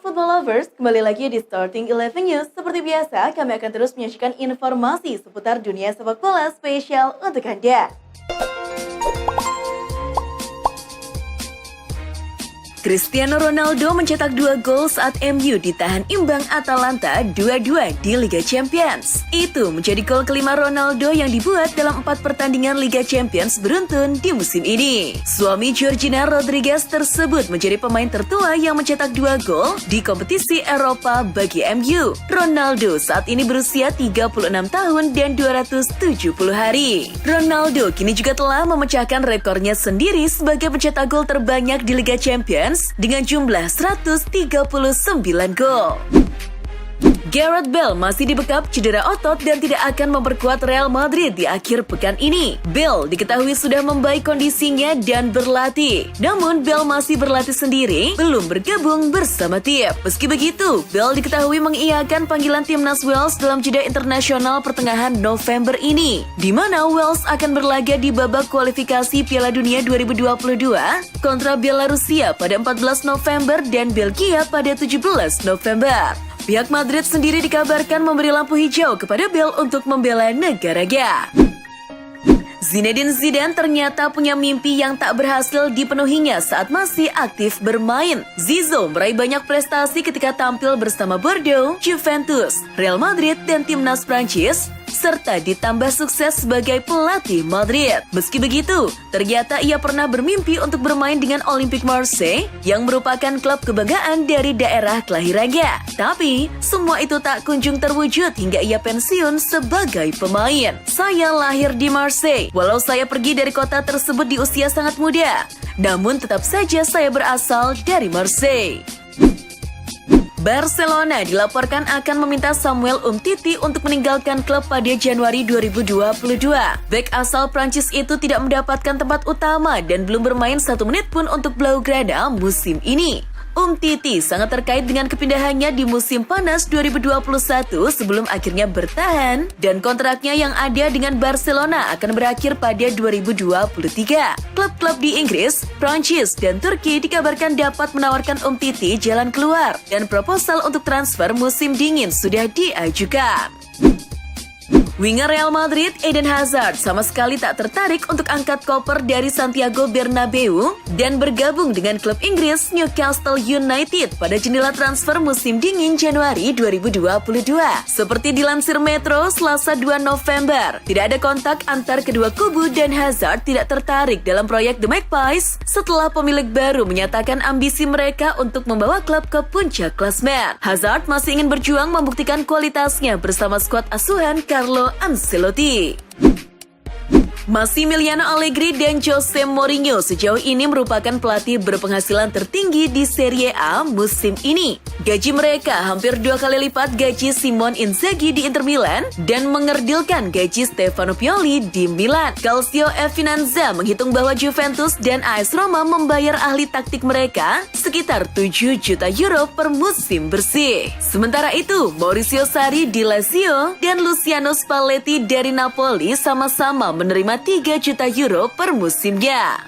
football lovers, kembali lagi di Starting 11 News. Seperti biasa, kami akan terus menyajikan informasi seputar dunia sepak bola spesial untuk Anda. Cristiano Ronaldo mencetak 2 gol saat MU ditahan imbang Atalanta 2-2 di Liga Champions. Itu menjadi gol kelima Ronaldo yang dibuat dalam 4 pertandingan Liga Champions beruntun di musim ini. Suami Georgina Rodriguez tersebut menjadi pemain tertua yang mencetak 2 gol di kompetisi Eropa bagi MU. Ronaldo saat ini berusia 36 tahun dan 270 hari. Ronaldo kini juga telah memecahkan rekornya sendiri sebagai pencetak gol terbanyak di Liga Champions dengan jumlah 139 gol. Gareth Bale masih dibekap cedera otot dan tidak akan memperkuat Real Madrid di akhir pekan ini. Bale diketahui sudah membaik kondisinya dan berlatih. Namun Bale masih berlatih sendiri, belum bergabung bersama tim. Meski begitu, Bale diketahui mengiyakan panggilan timnas Wales dalam jeda internasional pertengahan November ini, di mana Wales akan berlaga di babak kualifikasi Piala Dunia 2022 kontra Belarusia pada 14 November dan Belgia pada 17 November. Pihak Madrid sendiri dikabarkan memberi lampu hijau kepada Bale untuk membela negaranya. Zinedine Zidane ternyata punya mimpi yang tak berhasil dipenuhinya saat masih aktif bermain. Zizou meraih banyak prestasi ketika tampil bersama Bordeaux, Juventus, Real Madrid, dan timnas Prancis, serta ditambah sukses sebagai pelatih Madrid. Meski begitu, ternyata ia pernah bermimpi untuk bermain dengan Olympique Marseille yang merupakan klub kebanggaan dari daerah kelahirannya. Tapi, semua itu tak kunjung terwujud hingga ia pensiun sebagai pemain. Saya lahir di Marseille, walau saya pergi dari kota tersebut di usia sangat muda. Namun tetap saja saya berasal dari Marseille. Barcelona dilaporkan akan meminta Samuel Umtiti untuk meninggalkan klub pada Januari 2022. Bek asal Prancis itu tidak mendapatkan tempat utama dan belum bermain 1 menit pun untuk Blaugrana musim ini. Umtiti sangat terkait dengan kepindahannya di musim panas 2021 sebelum akhirnya bertahan dan kontraknya yang ada dengan Barcelona akan berakhir pada 2023. Klub-klub di Inggris, Prancis, dan Turki dikabarkan dapat menawarkan Umtiti jalan keluar dan proposal untuk transfer musim dingin sudah diajukan. Winger Real Madrid, Eden Hazard, sama sekali tak tertarik untuk angkat koper dari Santiago Bernabeu dan bergabung dengan klub Inggris Newcastle United pada jendela transfer musim dingin Januari 2022. Seperti dilansir Metro Selasa 2 November, tidak ada kontak antar kedua kubu dan Hazard tidak tertarik dalam proyek The Magpies setelah pemilik baru menyatakan ambisi mereka untuk membawa klub ke puncak klasmen. Hazard masih ingin berjuang membuktikan kualitasnya bersama skuad asuhan Carlo Ancelotti. Massimiliano Allegri dan Jose Mourinho sejauh ini merupakan pelatih berpenghasilan tertinggi di Serie A musim ini. Gaji mereka hampir 2 kali lipat gaji Simone Inzaghi di Inter Milan dan mengerdilkan gaji Stefano Pioli di Milan. Calcio e Finanza menghitung bahwa Juventus dan AS Roma membayar ahli taktik mereka sekitar 7 juta euro per musim bersih. Sementara itu, Maurizio Sarri di Lazio dan Luciano Spalletti dari Napoli sama-sama menerima 3 juta euro per musimnya.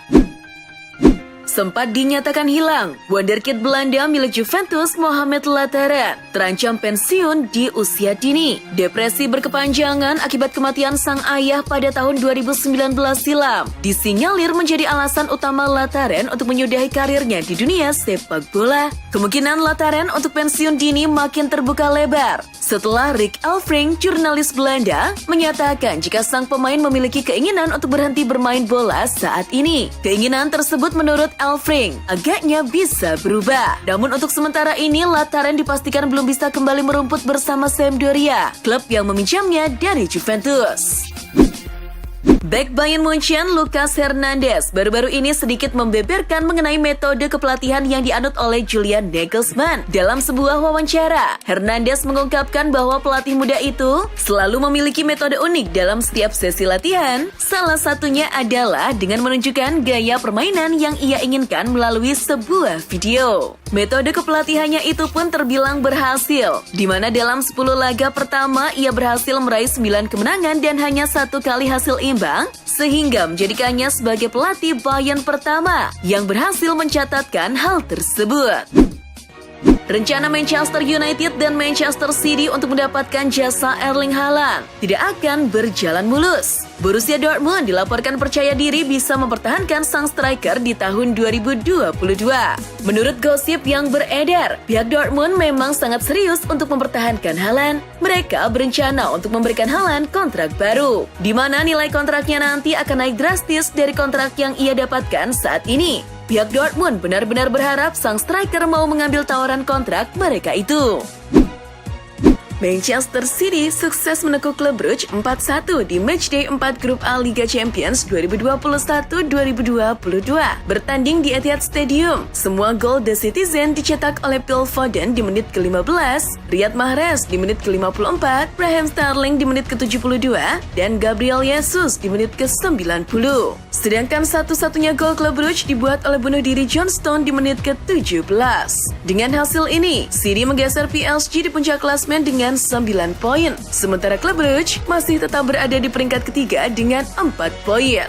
Sempat dinyatakan hilang, wonderkid Belanda milik Juventus Mohamed Lautaren terancam pensiun di usia dini. Depresi berkepanjangan akibat kematian sang ayah pada tahun 2019 silam disinyalir menjadi alasan utama Lautaren untuk menyudahi karirnya di dunia sepak bola. Kemungkinan Lautaren untuk pensiun dini makin terbuka lebar setelah Rick Elfrink, jurnalis Belanda, menyatakan jika sang pemain memiliki keinginan untuk berhenti bermain bola saat ini. Keinginan tersebut menurut Elfrink agaknya bisa berubah. Namun untuk sementara ini, Lautaren dipastikan belum bisa kembali merumput bersama Sampdoria, klub yang meminjamnya dari Juventus. Bek Bayern Munchen, Lucas Hernandez, baru-baru ini sedikit membeberkan mengenai metode kepelatihan yang dianut oleh Julian Nagelsmann. Dalam sebuah wawancara, Hernandez mengungkapkan bahwa pelatih muda itu selalu memiliki metode unik dalam setiap sesi latihan. Salah satunya adalah dengan menunjukkan gaya permainan yang ia inginkan melalui sebuah video. Metode kepelatihannya itu pun terbilang berhasil, di mana dalam 10 laga pertama ia berhasil meraih 9 kemenangan dan hanya 1 kali hasil imbang, sehingga menjadikannya sebagai pelatih Bayern pertama yang berhasil mencatatkan hal tersebut. Rencana Manchester United dan Manchester City untuk mendapatkan jasa Erling Haaland tidak akan berjalan mulus. Borussia Dortmund dilaporkan percaya diri bisa mempertahankan sang striker di tahun 2022. Menurut gosip yang beredar, pihak Dortmund memang sangat serius untuk mempertahankan Haaland. Mereka berencana untuk memberikan Haaland kontrak baru, di mana nilai kontraknya nanti akan naik drastis dari kontrak yang ia dapatkan saat ini. Pihak Dortmund benar-benar berharap sang striker mau mengambil tawaran kontrak mereka itu. Manchester City sukses menekuk klub Brugge 4-1 di matchday 4 grup A Liga Champions 2021-2022. Bertanding di Etihad Stadium, semua gol The Citizen dicetak oleh Phil Foden di menit ke-15, Riyad Mahrez di menit ke-54, Raheem Sterling di menit ke-72, dan Gabriel Jesus di menit ke-90. Sedangkan satu-satunya gol klub Brugge dibuat oleh bunuh diri John Stone di menit ke-17. Dengan hasil ini, City menggeser PSG di puncak klasmen dengan 9 poin, sementara klub Brugge masih tetap berada di peringkat ketiga dengan 4 poin.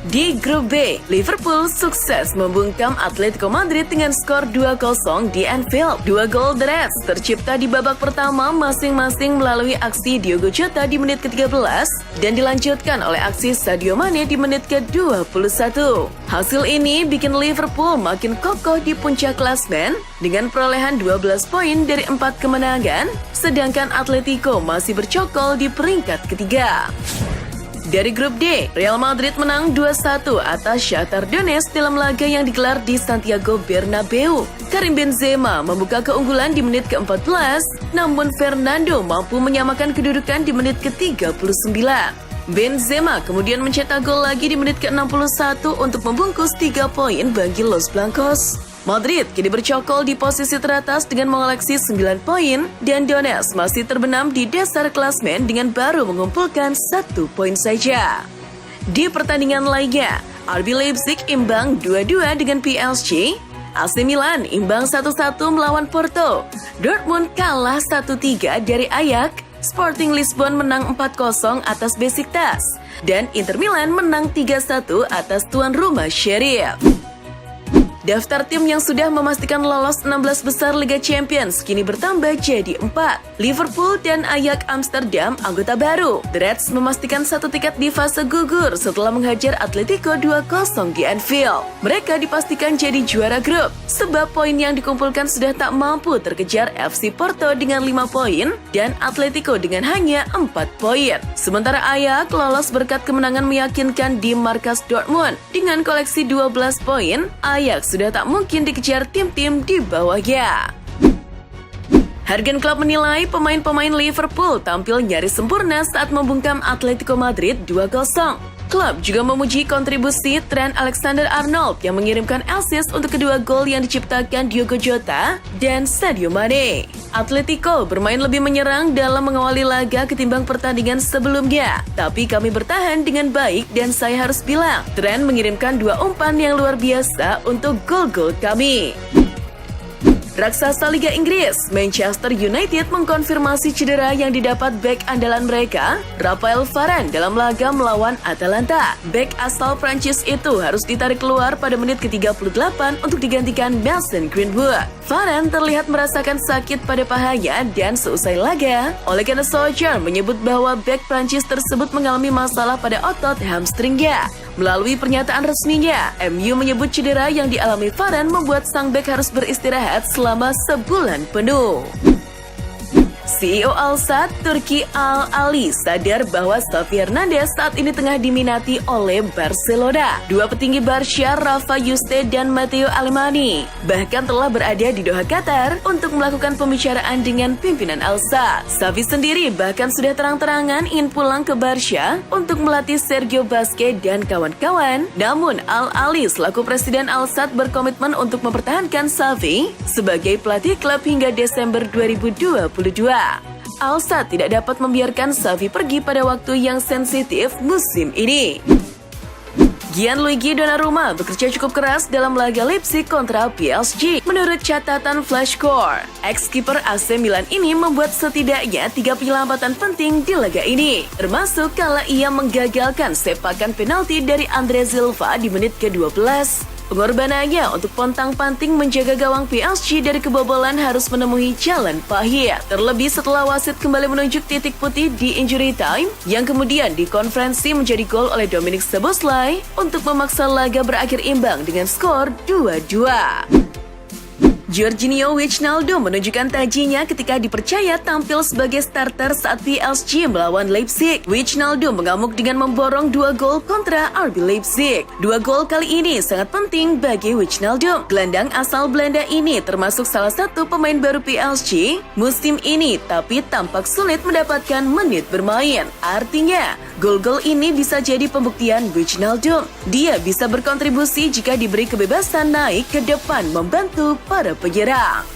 Di grup B, Liverpool sukses membungkam Atletico Madrid dengan skor 2-0 di Anfield. 2 gol The Reds tercipta di babak pertama masing-masing melalui aksi Diogo Jota di menit ke-13 dan dilanjutkan oleh aksi Sadio Mane di menit ke-21. Hasil ini bikin Liverpool makin kokoh di puncak klasmen dengan perolehan 12 poin dari 4 kemenangan, sedangkan Atletico masih bercokol di peringkat ketiga. Dari grup D, Real Madrid menang 2-1 atas Shakhtar Donetsk dalam laga yang digelar di Santiago Bernabeu. Karim Benzema membuka keunggulan di menit ke-14, namun Fernando mampu menyamakan kedudukan di menit ke-39. Benzema kemudian mencetak gol lagi di menit ke-61 untuk membungkus 3 poin bagi Los Blancos. Madrid kini bercokol di posisi teratas dengan mengoleksi 9 poin dan Donetsk masih terbenam di dasar klasmen dengan baru mengumpulkan 1 poin saja. Di pertandingan lainnya, RB Leipzig imbang 2-2 dengan PSG, AC Milan imbang 1-1 melawan Porto, Dortmund kalah 1-3 dari Ajax, Sporting Lisbon menang 4-0 atas Besiktas, dan Inter Milan menang 3-1 atas tuan rumah Sheriff. Daftar tim yang sudah memastikan lolos 16 besar Liga Champions kini bertambah jadi 4. Liverpool dan Ajax Amsterdam anggota baru. The Reds memastikan 1 tiket di fase gugur setelah menghajar Atletico 2-0 di Anfield. Mereka dipastikan jadi juara grup, sebab poin yang dikumpulkan sudah tak mampu terkejar FC Porto dengan 5 poin dan Atletico dengan hanya 4 poin. Sementara Ajax lolos berkat kemenangan meyakinkan di markas Dortmund. Dengan koleksi 12 poin, Ajax sudah tak mungkin dikejar tim-tim di bawahnya. Jurgen Klopp menilai pemain-pemain Liverpool tampil nyaris sempurna saat membungkam Atletico Madrid 2-0. Klopp juga memuji kontribusi Trent Alexander-Arnold yang mengirimkan assist untuk kedua gol yang diciptakan Diogo Jota dan Sadio Mane. Atletico bermain lebih menyerang dalam mengawali laga ketimbang pertandingan sebelumnya, tapi kami bertahan dengan baik dan saya harus bilang, Trent mengirimkan 2 umpan yang luar biasa untuk gol-gol kami. Raksasa Liga Inggris, Manchester United mengkonfirmasi cedera yang didapat bek andalan mereka, Raphael Varane dalam laga melawan Atalanta. Bek asal Prancis itu harus ditarik keluar pada menit ke-38 untuk digantikan Mason Greenwood. Varane terlihat merasakan sakit pada pahanya dan seusai laga, Ole Gunnar Solskjaer menyebut bahwa bek Prancis tersebut mengalami masalah pada otot hamstringnya. Melalui pernyataan resminya, MU menyebut cedera yang dialami Varane membuat sang bek harus beristirahat selama sebulan penuh. CEO Al-Sadd Turki Al-Ali sadar bahwa Xavi Hernandez saat ini tengah diminati oleh Barcelona. 2 petinggi Barca, Rafa Juste dan Matteo Alemany, bahkan telah berada di Doha, Qatar untuk melakukan pembicaraan dengan pimpinan Al-Sadd. Xavi sendiri bahkan sudah terang-terangan ingin pulang ke Barca untuk melatih Sergio Busquets dan kawan-kawan. Namun Al-Ali selaku presiden Al-Sadd berkomitmen untuk mempertahankan Xavi sebagai pelatih klub hingga Desember 2022. Al-Sadd tidak dapat membiarkan Xavi pergi pada waktu yang sensitif musim ini. Gianluigi Donnarumma bekerja cukup keras dalam laga Leipzig kontra PSG. Menurut catatan Flashscore, ex-kiper AC Milan ini membuat setidaknya 3 penyelamatan penting di laga ini, termasuk kala ia menggagalkan sepakan penalti dari Andre Silva di menit ke-12. Pengorbanannya untuk pontang-panting menjaga gawang PSG dari kebobolan harus menemui jalan pahit. Terlebih setelah wasit kembali menunjuk titik putih di injury time yang kemudian dikonferensi menjadi gol oleh Dominic Szoboszlai untuk memaksa laga berakhir imbang dengan skor 2-2. Jorginho Wijnaldum menunjukkan tajinya ketika dipercaya tampil sebagai starter saat PSG melawan Leipzig. Wijnaldum mengamuk dengan memborong 2 gol kontra RB Leipzig. 2 gol kali ini sangat penting bagi Wijnaldum. Gelandang asal Belanda ini termasuk salah satu pemain baru PSG musim ini, tapi tampak sulit mendapatkan menit bermain. Artinya, gol-gol ini bisa jadi pembuktian Wijnaldum. Dia bisa berkontribusi jika diberi kebebasan naik ke depan membantu para penyerang.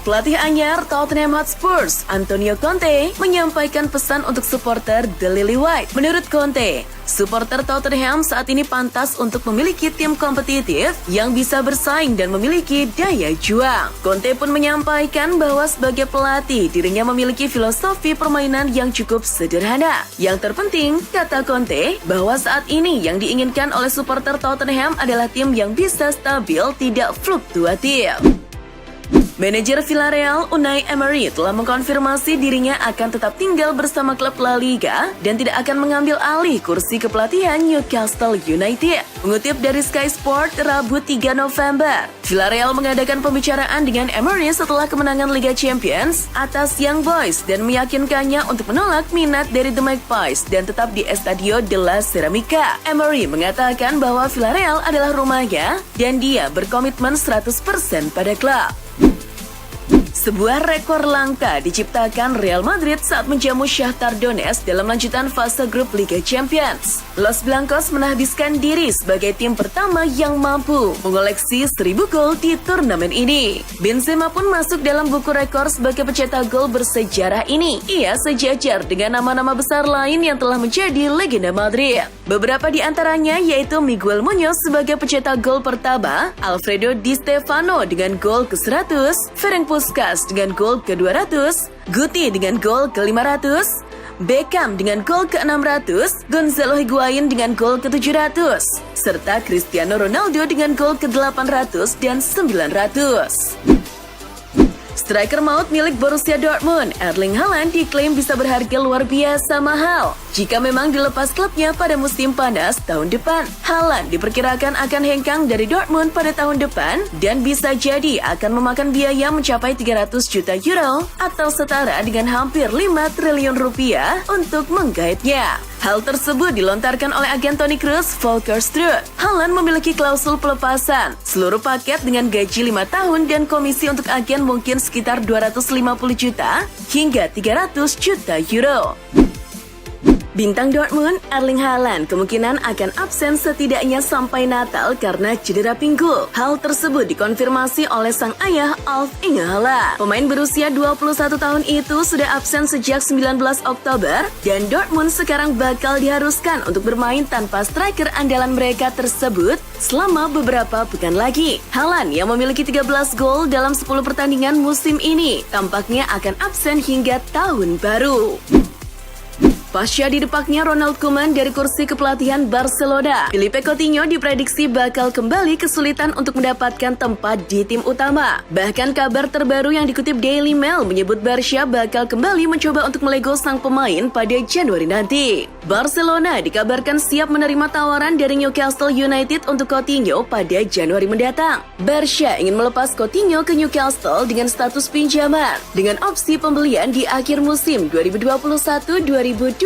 Pelatih anyar Tottenham Hotspur, Antonio Conte, menyampaikan pesan untuk supporter The Lily White. Menurut Conte, supporter Tottenham saat ini pantas untuk memiliki tim kompetitif yang bisa bersaing dan memiliki daya juang. Conte pun menyampaikan bahwa sebagai pelatih, dirinya memiliki filosofi permainan yang cukup sederhana. Yang terpenting, kata Conte, bahwa saat ini yang diinginkan oleh supporter Tottenham adalah tim yang bisa stabil, tidak fluktuatif. Manajer Villarreal Unai Emery telah mengkonfirmasi dirinya akan tetap tinggal bersama klub La Liga dan tidak akan mengambil alih kursi kepelatihan Newcastle United. Mengutip dari Sky Sport Rabu 3 November, Villarreal mengadakan pembicaraan dengan Emery setelah kemenangan Liga Champions atas Young Boys dan meyakinkannya untuk menolak minat dari The Magpies dan tetap di Estadio de la Ceramica. Emery mengatakan bahwa Villarreal adalah rumahnya dan dia berkomitmen 100% pada klub. Sebuah rekor langka diciptakan Real Madrid saat menjamu Shakhtar Donetsk dalam lanjutan fase grup Liga Champions. Los Blancos menghabiskan diri sebagai tim pertama yang mampu mengoleksi 1000 gol di turnamen ini. Benzema pun masuk dalam buku rekor sebagai pencetak gol bersejarah ini. Ia sejajar dengan nama-nama besar lain yang telah menjadi legenda Madrid. Beberapa di antaranya yaitu Miguel Muñoz sebagai pencetak gol pertama, Alfredo Di Stefano dengan gol ke-100, Ferenc Puskás dengan gol ke-200, Guti dengan gol ke-500, Beckham dengan gol ke-600, Gonzalo Higuain dengan gol ke-700, serta Cristiano Ronaldo dengan gol ke-800 dan 900. Striker maut milik Borussia Dortmund, Erling Haaland, diklaim bisa berharga luar biasa mahal jika memang dilepas klubnya pada musim panas tahun depan. Haaland diperkirakan akan hengkang dari Dortmund pada tahun depan dan bisa jadi akan memakan biaya mencapai 300 juta euro atau setara dengan hampir 5 triliun rupiah untuk menggaitnya. Hal tersebut dilontarkan oleh agen Toni Kroos, Volker Struth. Haaland memiliki klausul pelepasan, seluruh paket dengan gaji 5 tahun dan komisi untuk agen mungkin sekitar 250 juta hingga 300 juta euro. Bintang Dortmund, Erling Haaland, kemungkinan akan absen setidaknya sampai Natal karena cedera pinggul. Hal tersebut dikonfirmasi oleh sang ayah, Alf-Inge Haaland. Pemain berusia 21 tahun itu sudah absen sejak 19 Oktober dan Dortmund sekarang bakal diharuskan untuk bermain tanpa striker andalan mereka tersebut selama beberapa pekan lagi. Haaland yang memiliki 13 gol dalam 10 pertandingan musim ini tampaknya akan absen hingga tahun baru. Pasca didepaknya Ronald Koeman dari kursi kepelatihan Barcelona, Philippe Coutinho diprediksi bakal kembali kesulitan untuk mendapatkan tempat di tim utama. Bahkan kabar terbaru yang dikutip Daily Mail menyebut Barca bakal kembali mencoba untuk melego sang pemain pada Januari nanti. Barcelona dikabarkan siap menerima tawaran dari Newcastle United untuk Coutinho pada Januari mendatang. Barca ingin melepas Coutinho ke Newcastle dengan status pinjaman, dengan opsi pembelian di akhir musim 2021-2022.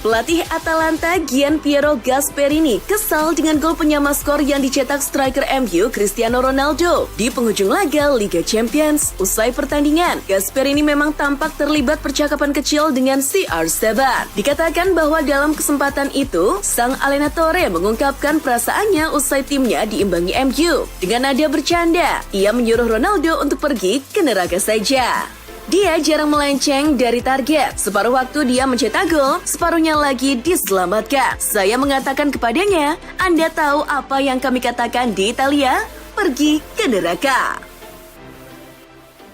Pelatih Atalanta Gianpiero Gasperini kesal dengan gol penyama skor yang dicetak striker MU Cristiano Ronaldo di penghujung laga Liga Champions. Usai pertandingan, Gasperini memang tampak terlibat percakapan kecil dengan CR7. Dikatakan bahwa dalam kesempatan itu, sang allenatore mengungkapkan perasaannya usai timnya diimbangi MU. Dengan nada bercanda, ia menyuruh Ronaldo untuk pergi ke neraka saja. Dia jarang melenceng dari target. Separuh waktu dia mencetak gol, separuhnya lagi diselamatkan. Saya mengatakan kepadanya, Anda tahu apa yang kami katakan di Italia? Pergi ke neraka.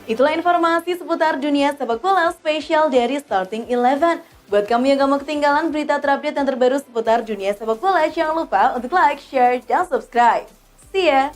Itulah informasi seputar dunia sepak bola spesial dari Starting 11. Buat kamu yang gak mau ketinggalan berita terupdate yang terbaru seputar dunia sepak bola, jangan lupa untuk like, share, dan subscribe. See ya!